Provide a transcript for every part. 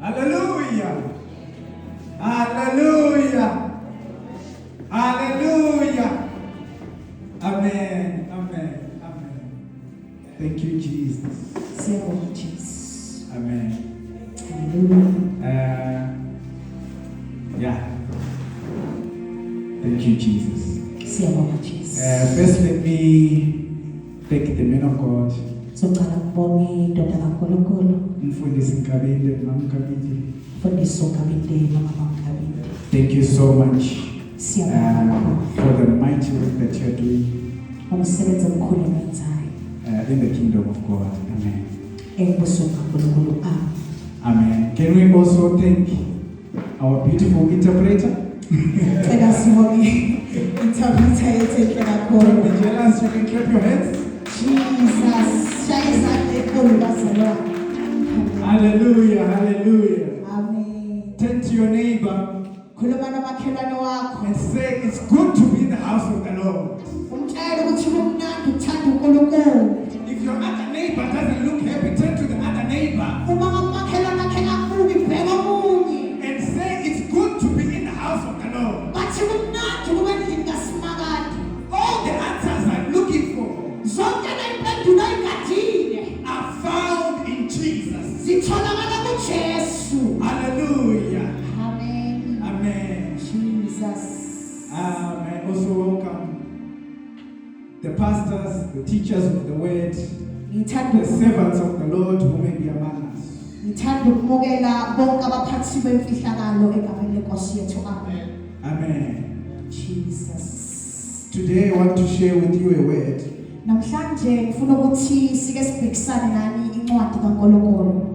Hallelujah. Hallelujah. Hallelujah. Amen. Amen. Amen. Thank you, Jesus. Siyabonga Jesus. Amen. Hallelujah. Yeah. Thank you, Jesus. Siyabonga Jesus. First, let me thank the man of God. Soqala ngibonge indoda kaNkulunkulu. Mfundisi Nkabinde, Mama Nkabinde. Mfundisi Nkabinde, Mama Nkabinde. Thank you so much Siyabonga for the mighty work that you are doing umsebenzi omkhulu enenzayo. In the kingdom of God. Amen. Embusweni kaNkulunkulu. Amen. Can we also thank our beautiful interpreter? Cela sibonge interpreter yethu enhle kakhulu. The jealous, you can clap your hands. Jesus, shaya izandla enkulu bazalwane. Hallelujah, hallelujah. Amen. Turn to your neighbor Khuluma nomakhelwane wakho. and say, it's good to be in the house of the Lord. Umtshela ukuthi kumnandi ukuthanda uNkulunkulu. If your other neighbor doesn't look happy, turn to the other neighbor Uma ngamakhelwane akhe kakubi bheka omunye. and say, it's good to be in the house of the Lord. Bathi kumnandi kube endlini kaSimakade. All the answers I'm looking for Zonke ley'mpendulo ey'gadile are found in Jesus. zitholakala kuJesu. Hallelujah. Amen. Amen. Jesus. I also welcome the pastors, the teachers of the word, Ngithanda the servants of the Lord who may be among us. ngithanda ukumukela bonke abaphathi bemfihlakalo egameni lenkosi yethu. Amen. Amen. Jesus. Today I want to share with you a word. Namhlanje ngifuna ukuthi sike sibhekisane nani incwadi kaNkulunkulu.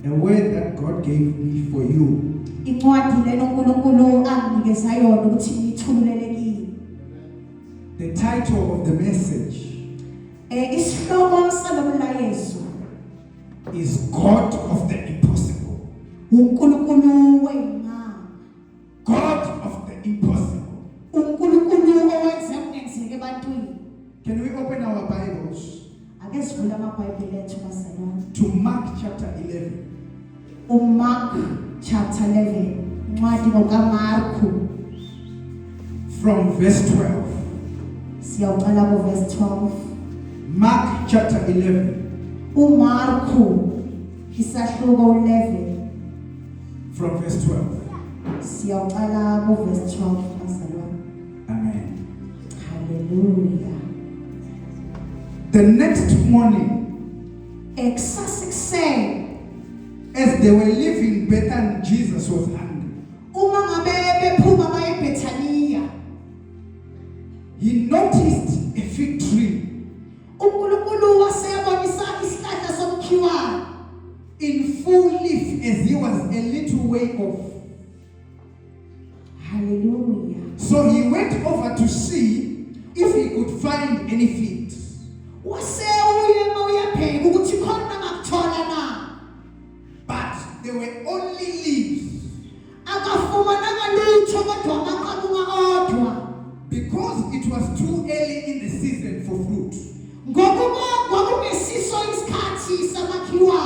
A word that God gave me for you. Incwadi lena uNkulunkulu anginikeza yona ukuthi ngithululele kini. The title of the message Isihloko salomlayezo is God of the Impossible. uNkulunkulu wengama. God of the Impossible. uNkulunkulu owenza okungenzeki ebantwini. Can we open our Bibles Ake sivule amabhayibheli ethu bazalwane. to Mark chapter 11? Mark chapter 11. Incwadi kaMarku. From verse 12. Siyawuqala ku verse 12. Mark chapter 11. Marku isahluko 11. From verse 12. Siyawuqala ku verse 12 bazalwane. Amen. Hallelujah. The next morning, Eksasikusen as they were leaving Bethany, Jesus was hungry. uma ngabe bephuma baye eBethaniya, He noticed a fig tree uNkulunkulu wasebonisa isihlahla somkhiwa in full leaf as he was a little way off. Hallelujah. So he went over to see if he could find any figs. Wase uyema uyabheka ukuthi khona ngakuthola na. But they were only leaves Akafumana ngalutho kodwa amaqabunga odwa. because it was too early in the season for fruit. Ngokuba kwakungesiso isikhathi samakhiwa.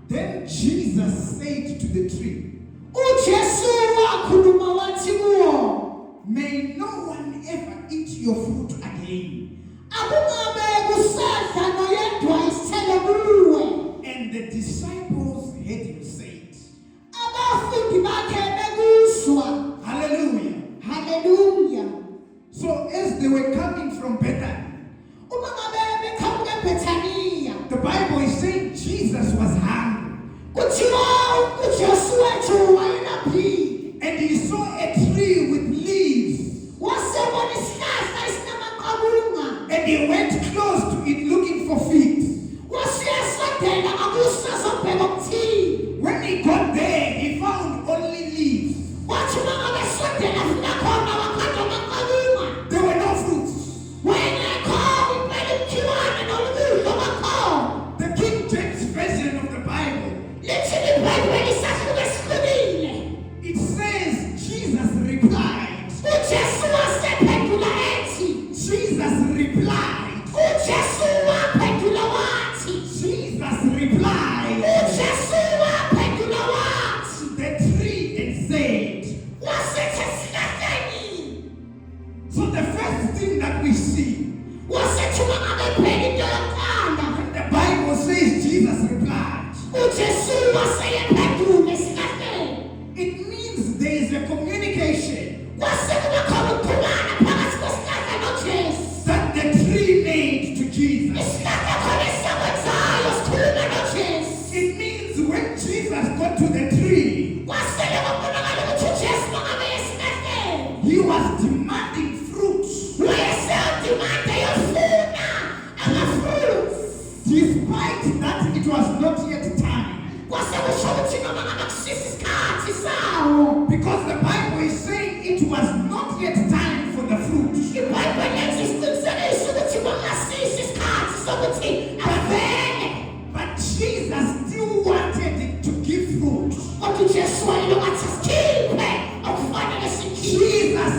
Then Jesus said to the tree, uJesu wakhuluma wathi kuwo, may no one ever eat your fruit again. akungabe kusadla noyedwa isithelo kuwe. And the disciples heard him say it. Abafundi bakhe bekuswa. Hallelujah. Hallelujah. So as they were coming from Bethany, Uma ngabe beqhamuka eBethaniya, the Bible is saying Jesus was hungry. kuthiwa uJesu wethu wayelaphile. And he saw a tree with leaves. Wasebona isihlahla esinamaqabunga. And he went close to it looking for figs. Wasiyasondela akusa zobheka okuthile. When he got there, he found only leaves. Wathi uma ngabe sondela funa khona wakhandwa amaqabunga. There were no fruits. Wayengekho impela umkhiwane noludlo kakhona. The King James Version of the Bible, Lithi iBhayibheli isahluko esihlukile. it says Jesus replied. uJesu wasephendula ethi. Jesus replied. uJesu waphendula wathi. Jesus replied. uJesu waphendula It means there is a communication that the tree made to Jesus. It means when Jesus got to the tree, he was demanding fruit. Despite that it was not yet time. Because the Bible is saying it was not yet time for the fruit. But Jesus still wanted to give fruit. Jesus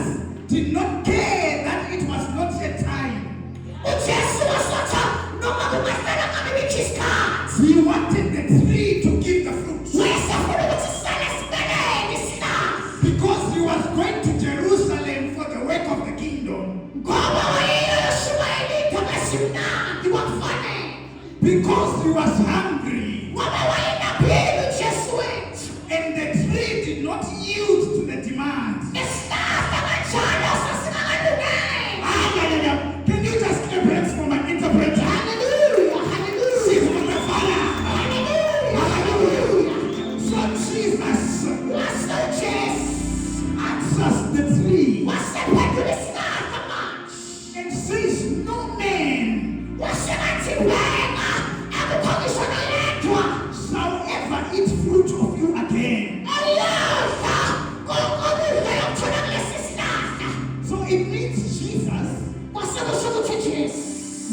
did not care that it was not yet time. He wanted the tree to give the fruit. Because he was going to Jerusalem for the work of the kingdom. Because he was hungry. And the tree did not yield to the demand. Can you just clap hands for my interpreter? Hallelujah. So Jesus answers the tree and says, no man shall ever eat fruit of you again. So it means Jesus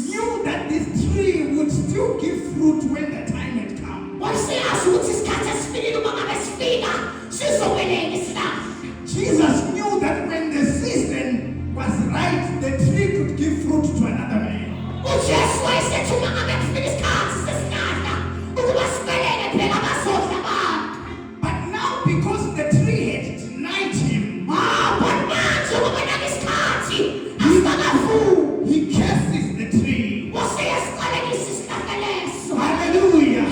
knew that this tree would still give fruit when the time had come. Jesus knew that when the season was right, the tree could give fruit to another man. But now because the tree had denied him, he curses the tree. Hallelujah.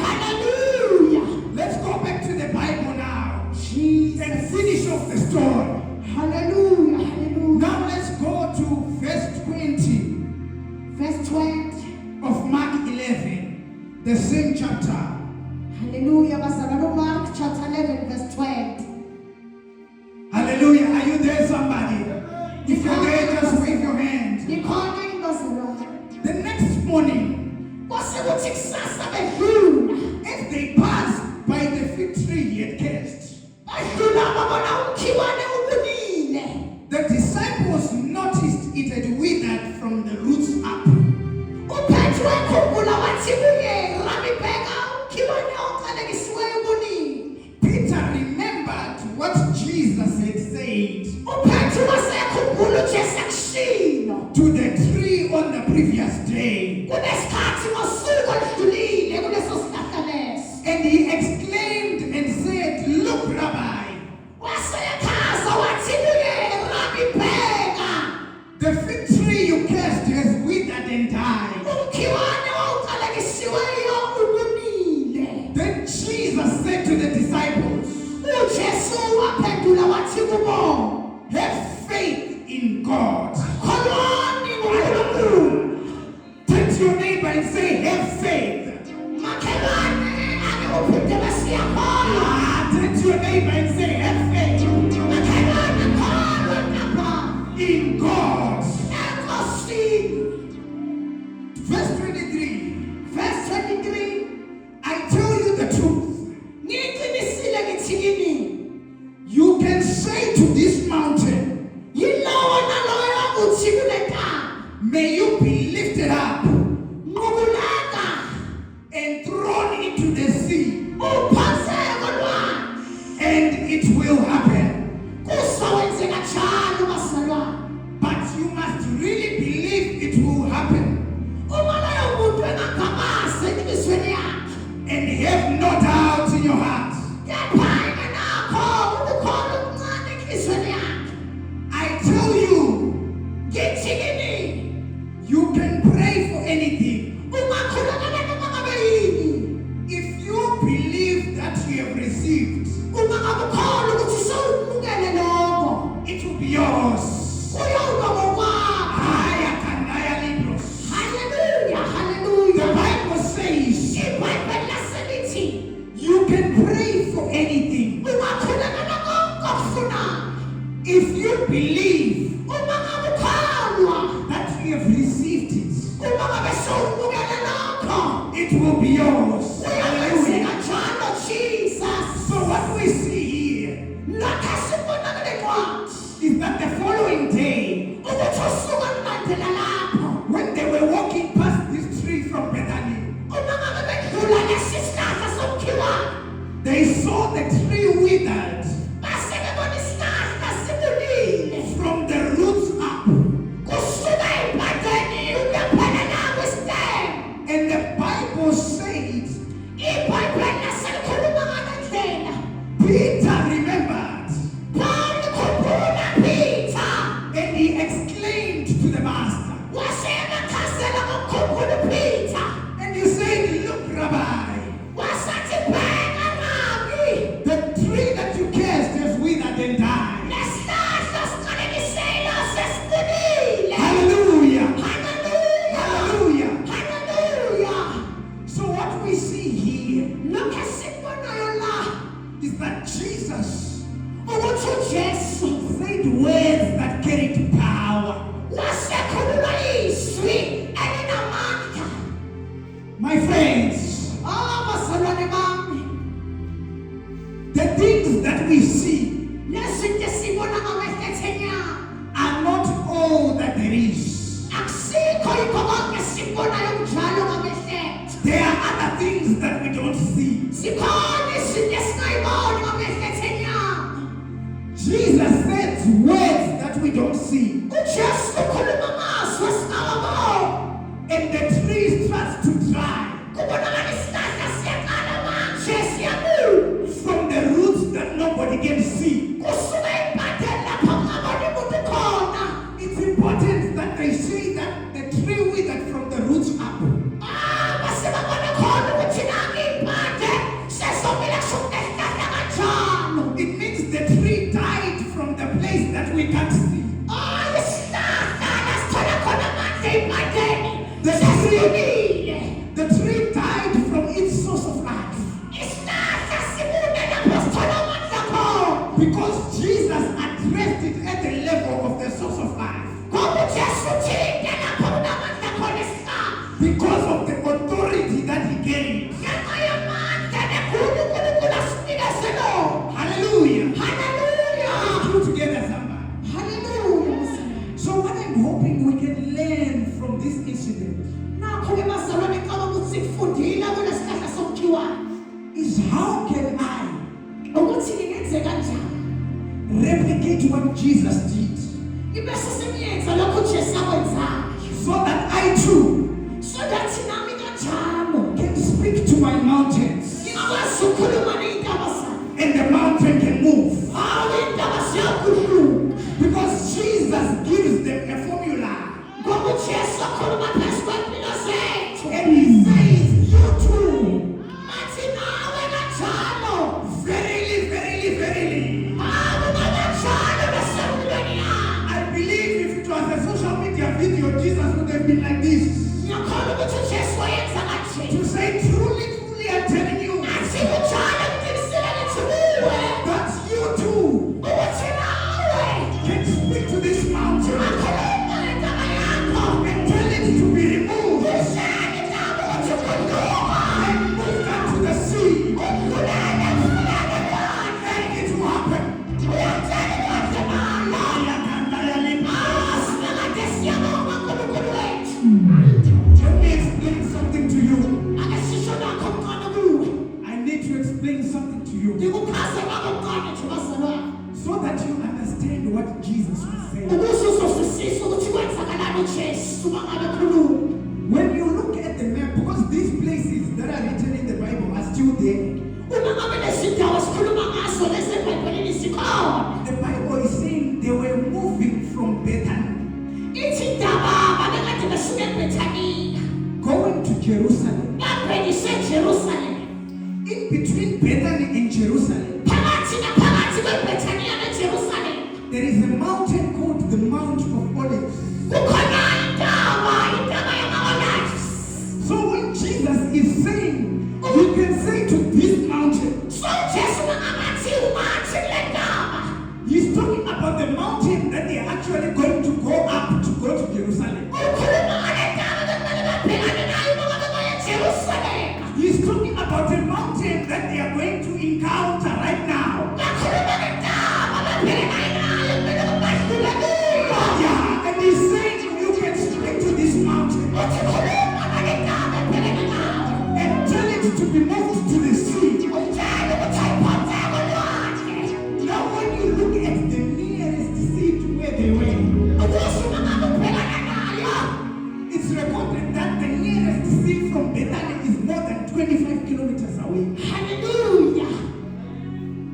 Let's go back to the Bible now and finish off the story. Hallelujah. Now let's go to verse 20 of Mark 11, the same chapter. Hallelujah. Mark chapter 11 verse 20. Hallelujah. Are you there, somebody? If you're there, just wave your hand. The next morning, as they passed by the fig tree he had cursed, the disciples noticed it had withered from the roots up. Peter remembered what Jesus had said to the tree on the previous day. And he exclaimed and said, look, Rabbi, the fig tree you cursed has withered and died. Then Jesus said to the disciples, have faith in God. Turn to your neighbor and say, have faith. Turn to your neighbor and say, have faith in God. Verse 23. I tell you the truth. You can say to this mountain, may you be lifted up and thrown into the sea, and it will happen. But you must really believe it will happen and have no doubt in your heart. I tell you, you can pray for anything. If you believe that Uma ngabe ukholwa ukuthi sewumukele lokho, it will be yours. kuyoba ngokwakho. Hallelujah, hallelujah. The Bible says iBhayibheli laselithi you can pray for anything ungakhulekela konke okufunayo. if you believe Uma ngabe ukholwa, that you have received it. uma ngabe sewumukele lokho, It will be yours. uyakwenzeka Hallelujah. njalo Jesus. So what we see here Lokho esibona kule ncwadi is that the following day, ukuthi usuku olulandela lapho, when they were walking past this tree from Bethany, uma ngabe bedlula lesi sihlahla somkhiwa, they saw the tree withered base bebona isihlahla sibunile from the roots up. kusuka empandeni uyaphelela kwistem. And the Bible says iBhayibheli laselikhuluma ngale ndlela. Peter remembered Paul khumbula Peter, and he exclaimed to the master wasemakhazela ngokukhumbula Peter, and he said, "Look, Rabbi, wasathi bheka Rabi, the tree that you cursed has withered and died." lesihlahla siqalekisela sesibunile. Hallelujah. Hallelujah, Hallelujah. hallelujah. So what we see here Lokho esikubonayo la is that Jesus ukuthi uJesu said words that carried power. wasekhuluma izwi elinamandla. My friends, Bazalwane bami, the things that we see lezinto esibona ngamehlo enyama are not all that there is. akusikho yikho konke esikubonayo njalo ngamehlo ethu. There are other things that we don't see. Zikhona izinto esingayiboni ngamehlo enyama. Jesus said words that we don't see. uJesu ukhuluma amazwi esingawaboni. And the tree starts to dry Kubonakala isihlahla siyaqala manje siyabuna. from the roots that nobody can see. Kusuka empandeni lapho kungaboni muntu khona. It's important that they say that the tree withered from the roots up. Base babona khona ukuthi nange impande sezomila kushuka isihlahla kanjalo. It means the tree died from the place that we can't see. Isihlahla lasithola khona amandla empandeni The sesibunile. tree died from its source of life. Isihlahla sibune lapho sithola amandla khona. Because Jesus addressed it at the level of the source of life. Ngoba uJesu uthinte lapho kunamandla khona isihlahla. Because of the authority that he gave. Ngenxa yamandla nekhulu uNkulunkulu asinikeze lona. Hallelujah. Hallelujah. Put together somebody. Hallelujah. So what I'm hoping we can learn from this incident Nakho-ke bazalwane ngicabanga ukuthi sikufundile kulesihlahla somkhiwane is how can I ukuthi ngingenze kanjani replicate what Jesus did ibese sengiyenza lokho uJesu akwenzayo, so that I too so that nami kanjalo can speak to my mountains ngingakwazi ukukhuluma ney'ntaba zami. and the mountain can move. Hawu, iy'ntaba ziyakhuluma Because Jesus gives them a formula ngoba uJesu akhuluma phezu kwempilo zethu. and he says, "You too, Athi nawe kanjalo. verily, verily, verily." Hawu, kanjalo nasempilweni yami. I believe if it was a social media video, Jesus would have been like this Ngiyakholwa ukuthi uJesu wayenza kanje. to say, "Truly, truly, I'm telling you Athi njalo ngiqinisile ngithi kuwe that you too ukuthi nawe can speak to this mountain akhuluma ngendaba yakho. and tell it to be removed Uhlale nabo ukuthi ukhuluma. and move that to the sea, Ukhulele, ukhulele phandle. and it will happen." Uyamtshela uMatemala. Sinakade siyabonga uNkulunkulu wethu. Let me explain something to you. Ake sisho nakho mncane kuwe. I need to explain something to you Ngikuchaze ngako mncane nje bazalwane. so that you understand what Jesus was saying. Ukuze uzosisisa ukuthi kwenzakalani uJesu uma ngabe ekhuluma. When you look at the map, because these places that are written in the Bible are still there, Uma ngabe lezi ndawo sikhuluma ngazo lezi eBhayibhelini zikhona. the Bible is saying they were moving from Bethany, Ithi indaba babekade besuka eBhethaniya going to Jerusalem. babhekise eJerusalema. In between Bethany and Jerusalem, Phakathi So Jesu mangathi umathi kule ndaba. He's talking about the mountain that they are actually going to go up to go to Jerusalem. Ukhuluma ngale ndaba bekumele babhekane nayo uma ngabe baya eJerusalem. He's talking about a mountain that they are going to encounter right now. Bakhuluma ngendaba babhekane nayo kumele badlule kuyo. Yeah, and he's saying you can speak to this mountain Uthi khuluma ngale ndaba babhekane nayo. and tell it to be moved to the sea. Utshela ukuthi ayiphonse kolwandle. Now when you look at the nearest sea to where they were, Ukuthi uma ngabe ubhekane nayo. it's recorded that the nearest sea from Bethany is more than 25 kilometers away. Hallelujah.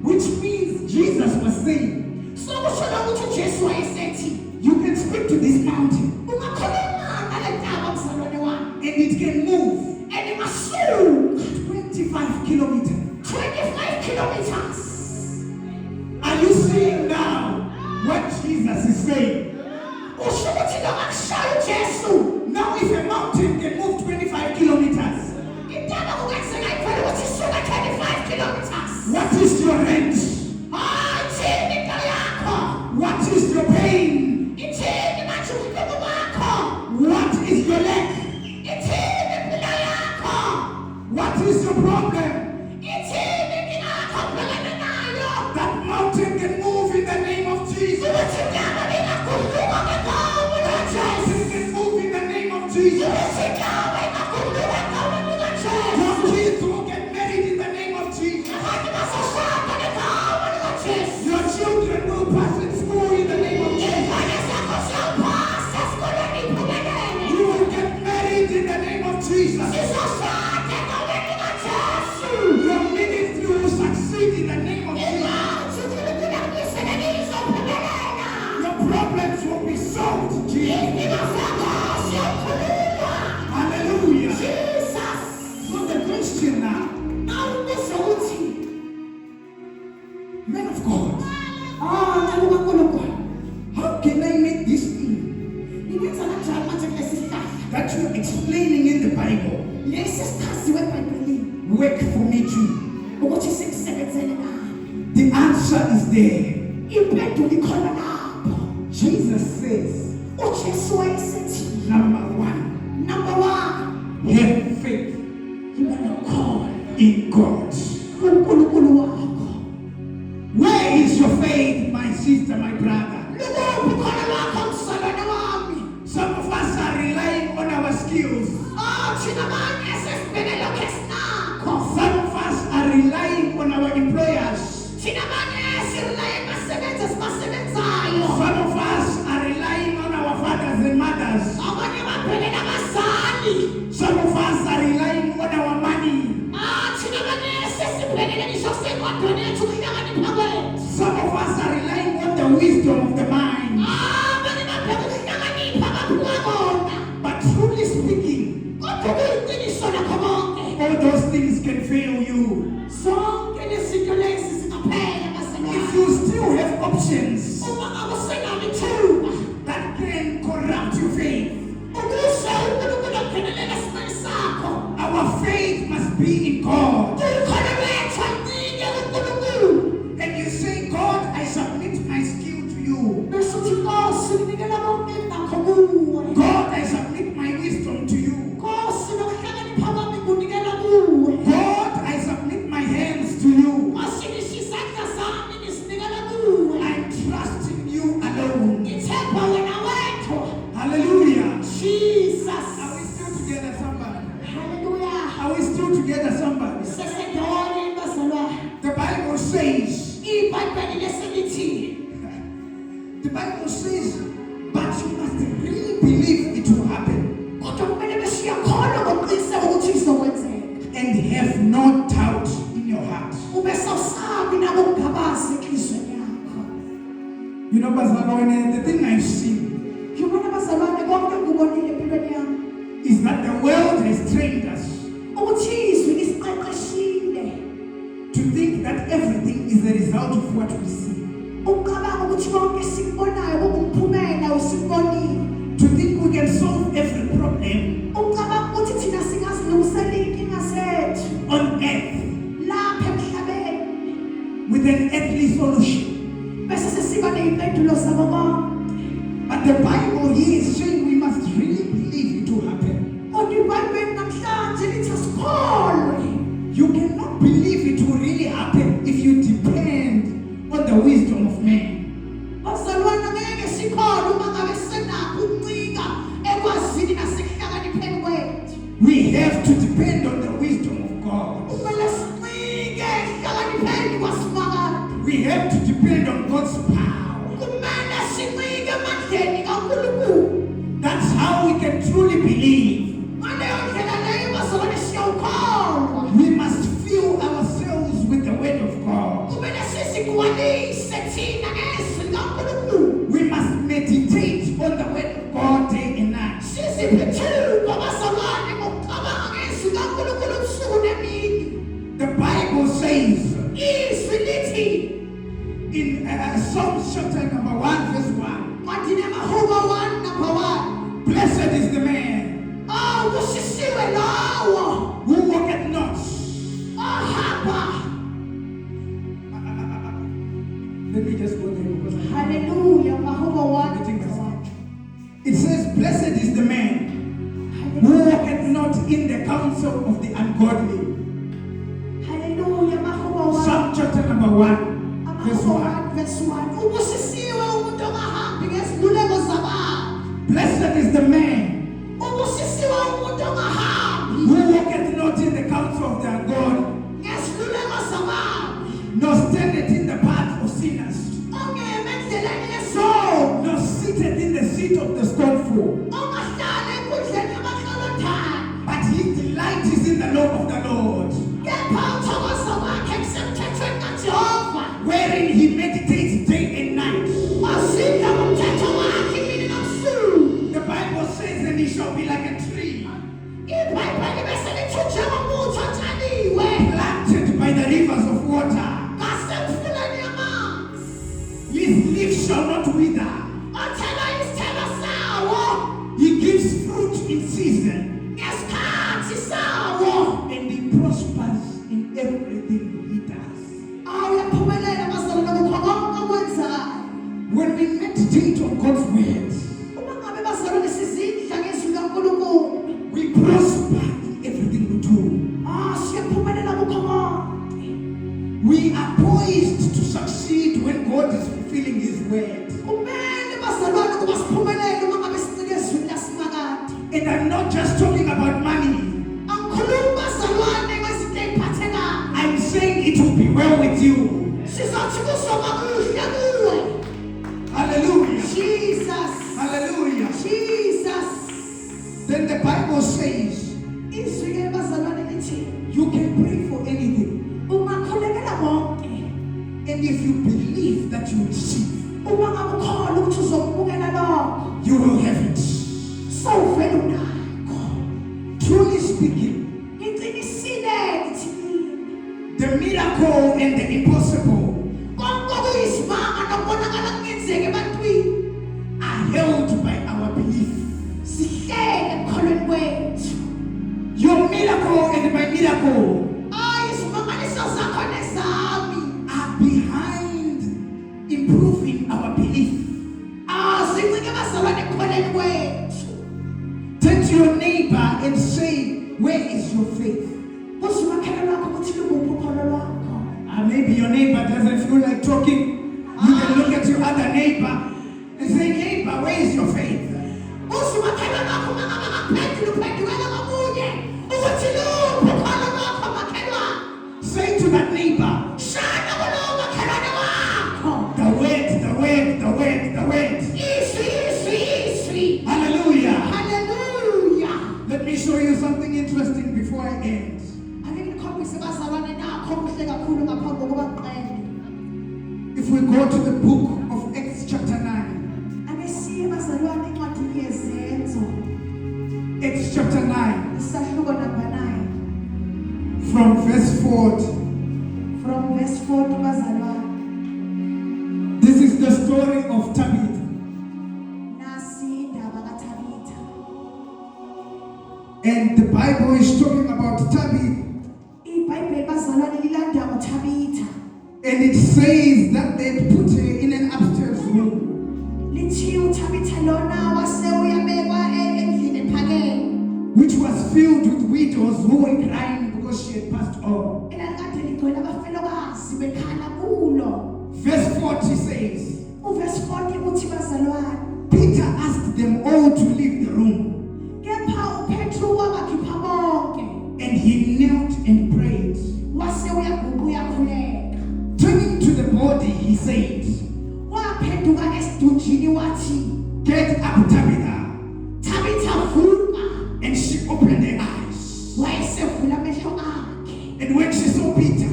Which means Jesus was saying, So kusho ukuthi uJesu wayesethi you can speak to this mountain ungakhuluma ngale ndaba mzalwane wami. and it can move And ingasuka 25 kilometers. 25 kilometers. Are you seeing now what Jesus is saying? Usho ukuthi noma kushaya uJesu. Now if a mountain can move 25 kilometers, Indaba kungenzeka iphele ukuthi isuka 25 kilometers. what is your rent? Ithini into yakho? What is your pain? Ithini manje ubuhlungu bakho? What is your leg? Ithini impilo yakho? What is your problem? Ithini inkinga yakho obhekene nayo? That mountain can move in the name of Jesus. Ukuthi indaba ingaguquka ngegama likaJesu. Mountain can move in the name of Jesus. Ukuthi indaba ingaguquka ngegama likaJesu. Your kids will get married in the name of Jesus. Abantu bazoshada ngegama likaJesu. Your children will pass in school in the name of Jesus. Izingane zakho ziyawuphasa esikoleni iphumelele. You will get married in the name of Jesus. Sizoshada egameni likaJesu. Your ministry will succeed in the name of Jesus. Imali uNkulunkulu akuyisekele izophumelela. Your problems will be solved, Jesus. Izinkinga zakho ziyokhululwa. Hallelujah. Jesus. So the question now, Awubuze ukuthi, men of God, nceku kaNkulunkulu, how can I make this thing ngingenza kanjani manje kulesi sihlahla? that you are explaining in the Bible Lesi sichaziwe eBhayibhelini work for me too? ukuthi sikusebenzele nami. The answer is there. Impendulo ikhona lapho. Jesus says, uJesu wayesethi, number one, number 1, have faith yiba nokholwa in God. kuNkulunkulu wakho. Where is your faith, my sister, my brother? Lukuphi khona lakho mzalwane wami? Some of us are relying on our skills. Thina manje sesibheke lokho esinakho. Some of us are relying on our employers. Thina manje sirelaye kubasebenzi esibasebenzayo. Some of us are relying on our fathers and mothers. Abanye babheke nabazali. Some of us are relying on our money. Thina manje sesibhekele ngisho senkondweni yethu ukuhlakanipha kwethu. Some of us are relying on the wisdom of the mind. Abanye babheke ukuhlakanipha abaphiwa kona. But truly speaking, Kodwa kuyiqiniso nakho konke. all those things can fail you. Zonke lezinto lezi zingaphela If basebenzi. you still have options Uma ngabe usenalo ithuba that can corrupt your faith, ukuze uNkulunkulu aphelelele esimeni sakho. our faith must be in God. Ukhona lethu ancike kuNkulunkulu. And you say, God, I submit my skill to you. Bese uthi Nkosi nginikela konke engakho kuwe. God, I submit my wisdom to you. Nkosi nokuhlakanipha kwami ngunikela kuwe. God, I submit my hands to you. Nkosi ngisho izandla zami ngizinikela kuwe. I'm trusting you alone. Ngithemba wena wedwa. Hallelujah. Jesus. Are we still together, somebody? Hallelujah. Are we still together, somebody? Sesendawonye bazalwane. The Bible says, iBhayibheli leselithi, the Bible says, but you must really believe it will happen kodwa kumele besiyakholwa ngokuqiniseka ukuthi izokwenzeka. and have no doubt in your heart. Ube sawusabi nabo kungabazi enhlizweni yakho. You know, Bazalwane, the thing I've seen Ngibona bazalwane konke ngikubonile empilweni yami is that the world has trained us ukuthi izwi lisiqeqeshile to think that everything is the result of what we see. ucabanga ukuthi konke sikubonayo kungumphumela usikubonile. To think we can solve every problem Ucabanga ukuthi thina singazilungisela inkinga zethu on earth lapha emhlabeni with an earthly solution. But the Bible here is saying we must really believe it will happen. You cannot believe it will really happen if you depend on the wisdom of man. We have to depend on the wisdom of God. We have to depend on God's power. That's how we can truly believe. We must fill ourselves with the word of God. We must meditate on the word of God day and night. The Bible says in Psalms chapter number 1 verse 1, blessed is the man who walketh not. Let me just go there because Hallelujah. it says, blessed is the man who walketh not in the counsel of the ungodly. Hallelujah. Psalm chapter number 1 verse 1. Blessed is the man who walketh not in the counsel of the ungodly, nor standeth in the path of sinners, nor sitteth in the seat of the scornful. But his delight is in the law of the Lord, wherein he meditates day and night. The Bible says, and he shall be like a tree planted by the rivers of water. His leaf shall not wither. He gives fruit in season, and he prospers in everything he does. When we meditate on God's words, we prosper in everything we do. We are poised to succeed when God is fulfilling his word. And I'm not just talking about money. I'm saying it will be well with you. Hallelujah. Jesus. Hallelujah. Jesus. Then the Bible says you can pray for anything. And if you believe that you receive, you will have it. Truly speaking, the miracle and the impossible are held by our belief. Your miracle and my miracle are behind improving our belief. Turn to your neighbor and say, where is your faith? Maybe your neighbor doesn't feel like talking. You can look at your other neighbor and say, neighbor, where is your faith? Say to that neighbor, the word. Hallelujah. Hallelujah. Let me show you something interesting before I end. If we go to the book of Acts chapter 9. Acts chapter 9. From verse 4. This is the story of Tabitha. And the Bible is talking about Tabitha And it says that they put her in an upstairs room, which was filled with widows who were crying because she had passed on. Verse 40 says, Peter asked them all to leave the room. And he knelt and prayed. Turning to the body, he said, Get up, Tabitha. And she opened her eyes. And when she saw Peter,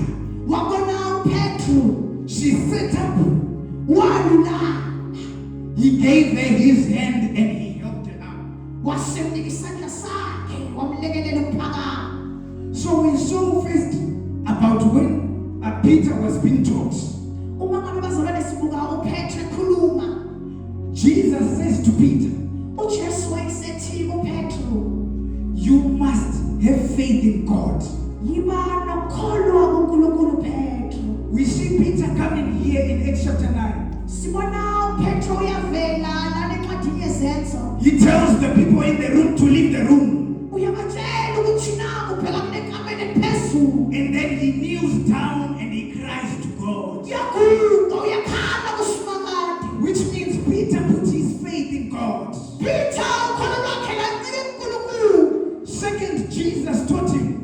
she sat up. He gave her his hand and he helped her up. So we saw first about when Peter was being taught. Jesus says to Peter, you must have faith in God. We see Peter coming here in Acts chapter 9. He tells the people in the room to leave the room. And then he kneels down and he cries to God. Which means Peter put his faith in God. Second, Jesus taught him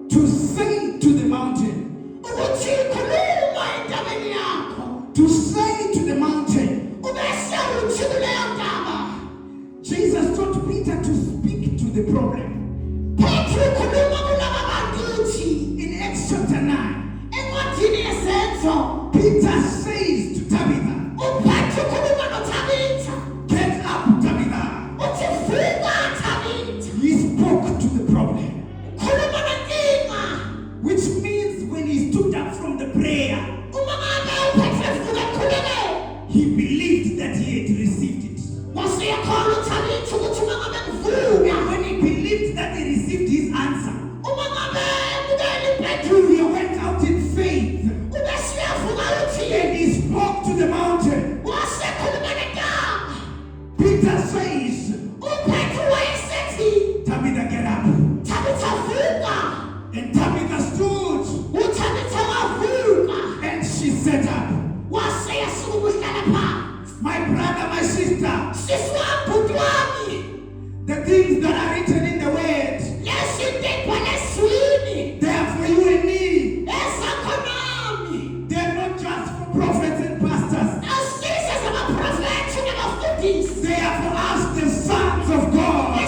to say to the mountain. To say to the mountain. Jesus taught Peter to speak to the problem. In Acts chapter 9, Peter says to Tabitha, Get up, Tabitha. He spoke to the problem. Which means when he stood up from the prayer, he believed that he had received it. And when he believed that he received his answer, he went out in faith and he spoke to the mountain. Peter says, Tabitha, get up. And Tabitha stood and she sat up. My brother, my sister, the things that are written in the word, they are for you and me. They are not just for prophets and pastors. They are for us, the sons of God,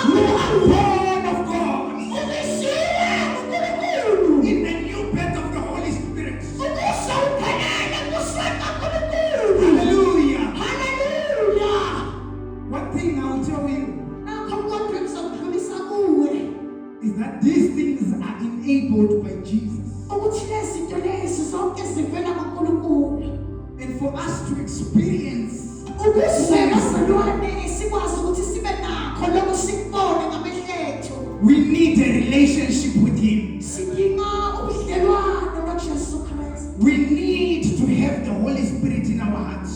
who are born of God in the new birth of the Holy Spirit. Hallelujah. One thing I will tell you is that these things are enabled by Jesus. And for us to experience, we need a relationship with Him. We need to have the Holy Spirit in our hearts.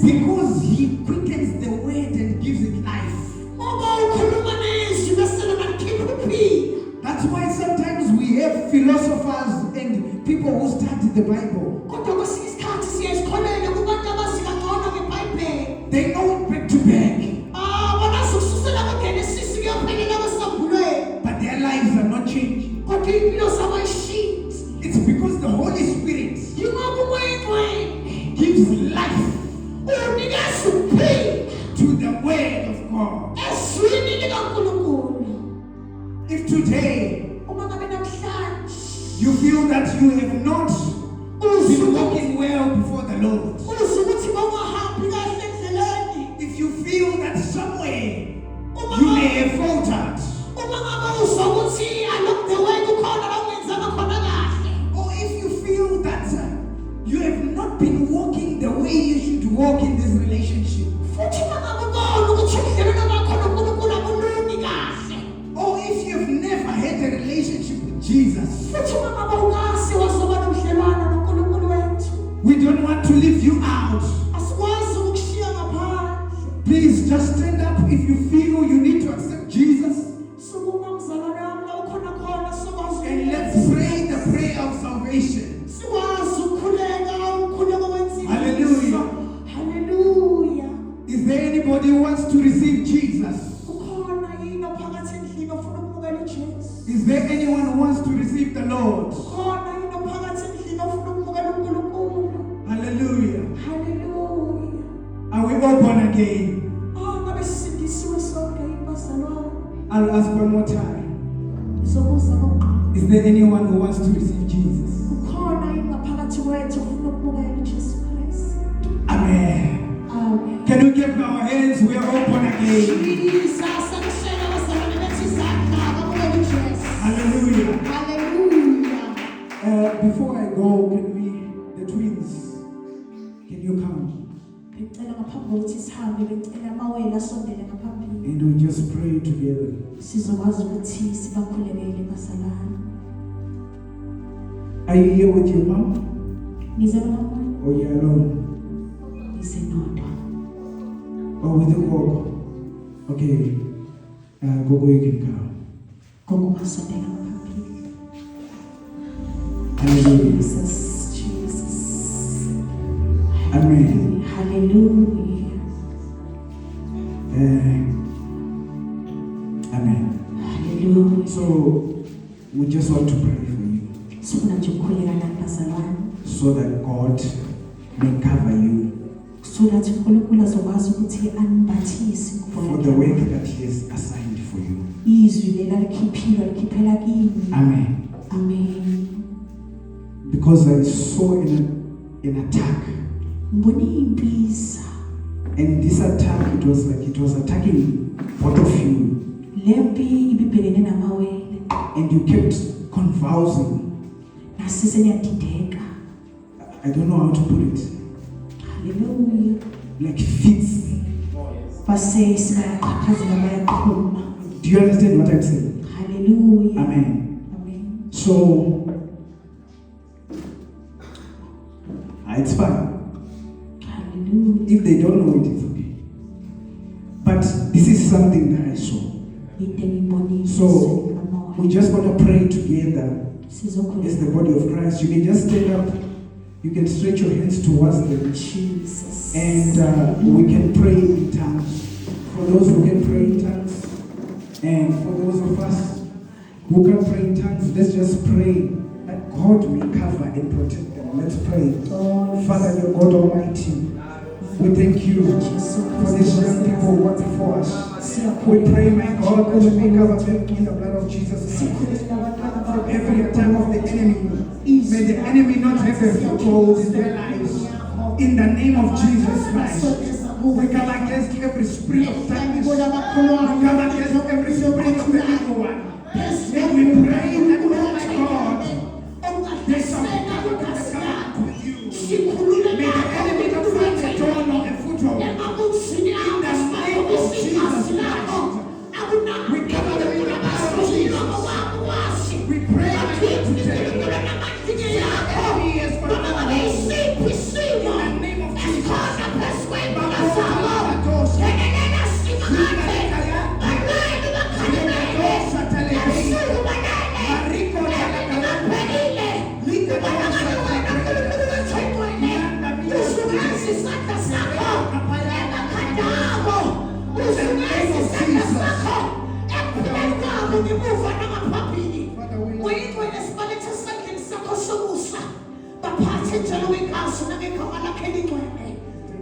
Because He quickens the word and gives it life. That's why sometimes we have philosophers and people who study the Bible. They know it back to back. But their lives are not changing. It's because the Holy Spirit gives life to the word of God. If today you feel that you have not been walking well before the Lord, if you feel that somewhere you may have faltered, or if you feel that you have not been walking the way you should walk in this relationship, Is there anyone who wants to receive the Lord? Hallelujah. Are we open again? I'll ask one more time. Is there anyone who wants to receive Jesus? Amen. Can we give our hands? We are open again. Hallelujah. Before I go, can we, the twins, can you come? And we just pray together. Are you here with your mom? Or you're alone? Or with the Gogo? Okay. Gogo, you can come. Hallelujah. Jesus. Amen. Hallelujah. Amen. Hallelujah. So we just want to pray for you, so that God may cover you for the work that He has assigned for you. Amen. Amen. Because I saw an attack, and this attack, it was attacking both of you, and you kept convulsing. I don't know how to put it. Hallelujah. Like fits. Do you understand what I'm saying? Hallelujah. Amen. Amen. So it's fine. Hallelujah. If they don't know it, it's okay. But this is something that I saw. So we just want to pray together as the body of Christ. You can just stand up. You can stretch your hands towards them. Jesus. And we can pray in tongues. For those who can pray in tongues, and for those of us who can pray in tongues, let's just pray that God may cover and protect them. Let's pray. Father, your God Almighty, we thank you for these young people who are before us. We pray, my God, that you may cover them in the blood of Jesus Christ. From every attack of the enemy, may the enemy not have a foothold in their lives. In the name of Jesus Christ, we come against every spirit of darkness. We come against every spirit of the evil one. And we pray that, oh my God, they shall be covered with you. May the enemy not find a door nor a foothold. In the name of Jesus Christ, we cover them in the blood of Jesus. We pray that you today, the enemy is for the in the name of Jesus.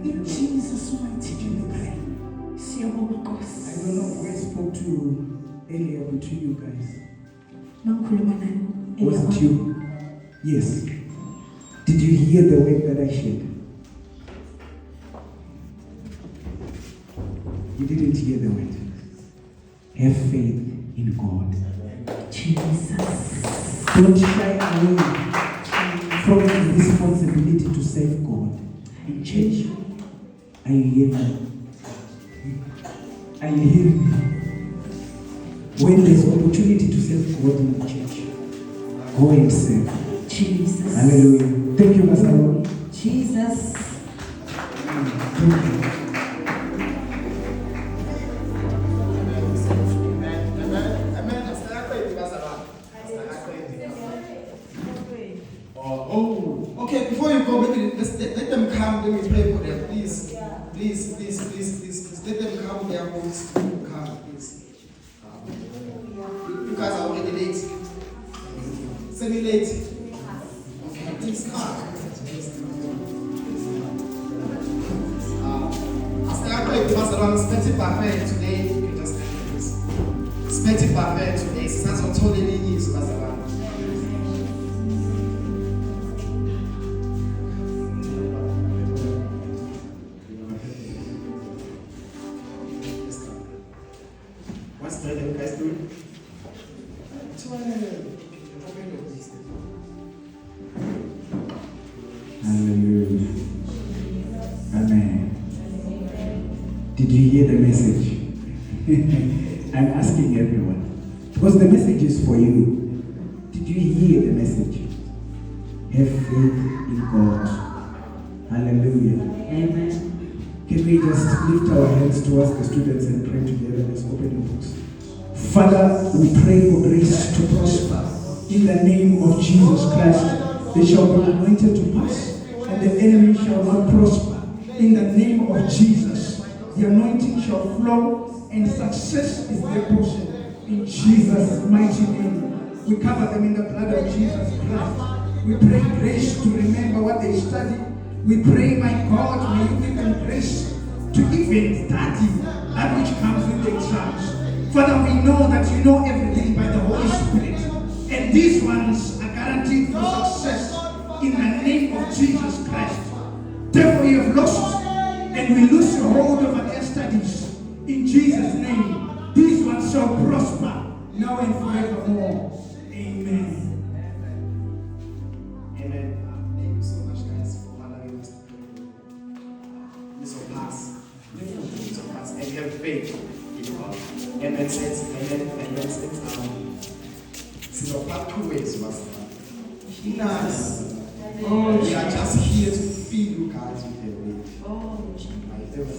In Jesus' mighty name we pray. I don't know who I spoke to earlier between you guys. Was it you? Yes. Did you hear the word that I shared? You didn't hear the word. Have faith in God. Jesus. Don't shy away from the responsibility to serve God in church. Are you hearing me? Are you hearing me? When there's opportunity to serve God in the church, go and serve. Jesus. Hallelujah. Thank you, Pastor Lord. Jesus. Thank you. Okay, before you go, let them come. Let me pray for them. Please. Let them come. They are going to come. semi-late. Okay, please come. After I pass around spaghetti buffet today, you just enter this. Spaghetti buffet today, that's what totally is pass around. What's the other guys doing? Hallelujah. Amen. Did you hear the message? I'm asking everyone. Because the message is for you. Did you hear the message? Have faith in God. Hallelujah. Amen. Can we just lift our hands towards the students and pray together? Let's open your books. Father, we pray for grace to prosper. In the name of Jesus Christ, they shall be anointed to pass, and the enemy shall not prosper. In the name of Jesus, the anointing shall flow, and success is their portion. In Jesus' mighty name, we cover them in the blood of Jesus Christ. We pray grace to remember what they study. We pray, my God, may you give them grace to even study that which comes with the exams. Father, we know that you know everything by the Holy Spirit, and these ones are guaranteed for success in the name of Jesus Christ. Therefore, you have lost, and we lose your hold over their studies. In Jesus' name, these ones shall prosper now and forevermore. Amen. Amen. Thank you so much, guys, for allowing us to pray. This will pass. This will pass. And you have faith in God. Amen. Says, since part 2 ways, Master. Yes. Oh, we are just here to feed you guys with the word. Oh, my God.